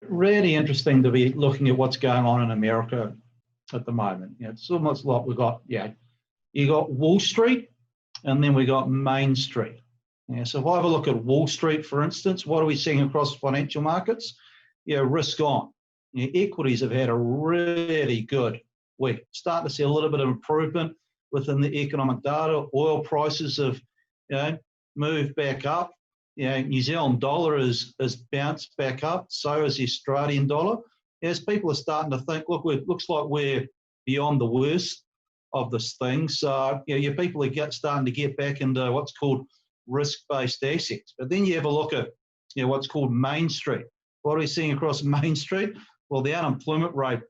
Really interesting to be looking at what's going on in America at the moment. It's almost like we've got, you got Wall Street and then we got Main Street. So if I have a look at Wall Street, for instance, what are we seeing across financial markets? Risk on. Equities have had a really good week. Starting to see a little bit of improvement within the economic data. Oil prices have, moved back up. New Zealand dollar has bounced back up. So has the Australian dollar. As people are starting to think, look, it looks like we're beyond the worst of this thing. So people are starting to get back into what's called risk-based assets. But then you have a look at what's called Main Street. What are we seeing across Main Street? Well, the unemployment rate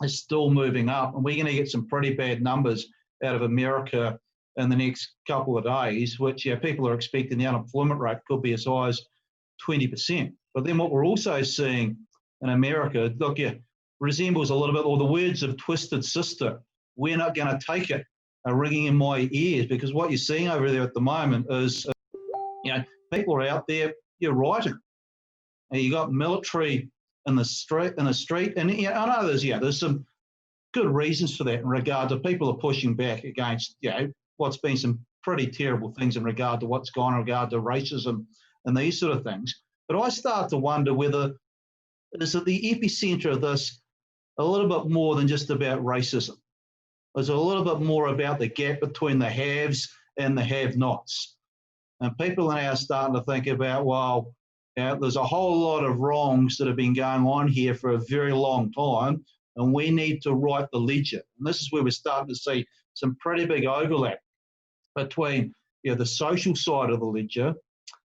is still moving up, and we're going to get some pretty bad numbers out of America in the next couple of days, which people are expecting the unemployment rate could be as high as 20%. But then what we're also seeing in America, look, resembles a little bit, or the words of Twisted Sister, we're not going to take it, are ringing in my ears, because what you're seeing over there at the moment is, people are out there, rioting. And you got military in the street, and I know there's some good reasons for that in regard to people are pushing back against, what's been some pretty terrible things in regard to what's gone in regard to racism and these sort of things. But I start to wonder whether is at the epicenter of this a little bit more than just about racism. Is it a little bit more about the gap between the haves and the have-nots? And people are now starting to think about, well, there's a whole lot of wrongs that have been going on here for a very long time, and we need to write the ledger. And this is where we're starting to see some pretty big overlap between the social side of the ledger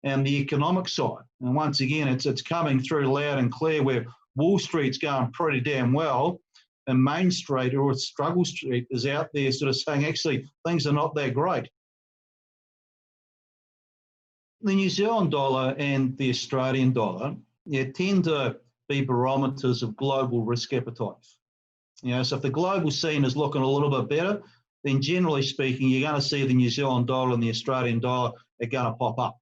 and the economic side. And once again, it's coming through loud and clear where Wall Street's going pretty damn well, and Main Street, or Struggle Street, is out there sort of saying, actually, things are not that great. The New Zealand dollar and the Australian dollar tend to be barometers of global risk appetite. So if the global scene is looking a little bit better, then generally speaking, you're going to see the New Zealand dollar and the Australian dollar are going to pop up.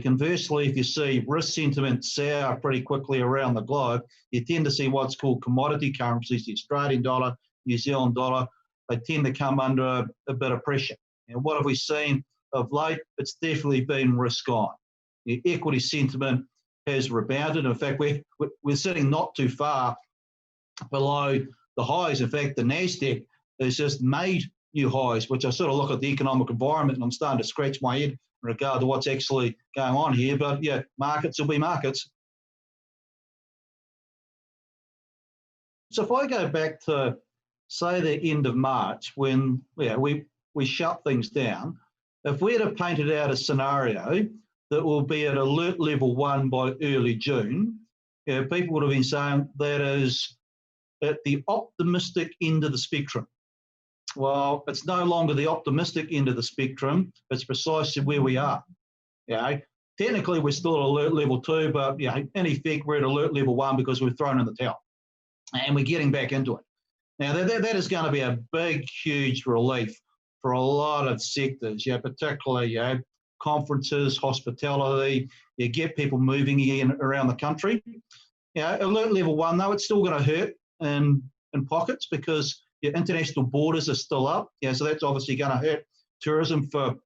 Conversely, if you see risk sentiment sour pretty quickly around the globe, you tend to see what's called commodity currencies, the Australian dollar, New Zealand dollar, they tend to come under a bit of pressure. What have we seen of late? It's definitely been risk on. The equity sentiment has rebounded. In fact, we're sitting not too far below the highs. In fact, the NASDAQ has just made new highs, which I sort of look at the economic environment and I'm starting to scratch my head in regard to what's actually going on here. But markets will be markets. So if I go back to, say, the end of March when we shut things down, if we had have painted out a scenario that will be at alert level 1 by early June, people would have been saying that is at the optimistic end of the spectrum. Well, it's no longer the optimistic end of the spectrum, it's precisely where we are. Technically we're still at alert level 2, but in effect we're at alert level 1 because we've thrown in the towel and we're getting back into it. Now that is going to be a big, huge relief for a lot of sectors, particularly conferences, hospitality, get people moving again around the country. Alert level 1 though, it's still going to hurt in pockets because your international borders are still up. So that's obviously going to hurt tourism for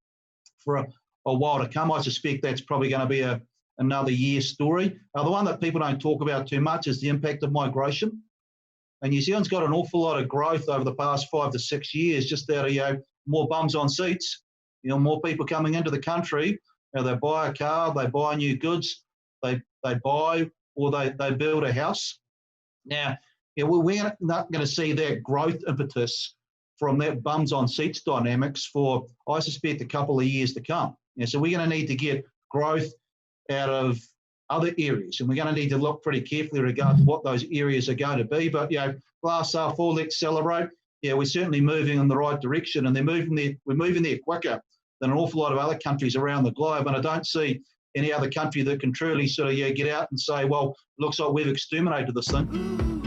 a while to come. I suspect that's probably going to be another year story. The one that people don't talk about too much is the impact of migration. And New Zealand's got an awful lot of growth over the past 5 to 6 years, just out of more bums on seats, more people coming into the country. They buy a car, they buy new goods, they buy or they build a house. Now, we're not going to see that growth impetus from that bums on seats dynamics for, I suspect, a couple of years to come. So we're going to need to get growth out of other areas, and we're going to need to look pretty carefully in regard to what those areas are going to be. But glass half full, let's celebrate. We're certainly moving in the right direction, and we're moving there quicker than an awful lot of other countries around the globe. And I don't see any other country that can truly sort of get out and say, well, it looks like we've exterminated this thing.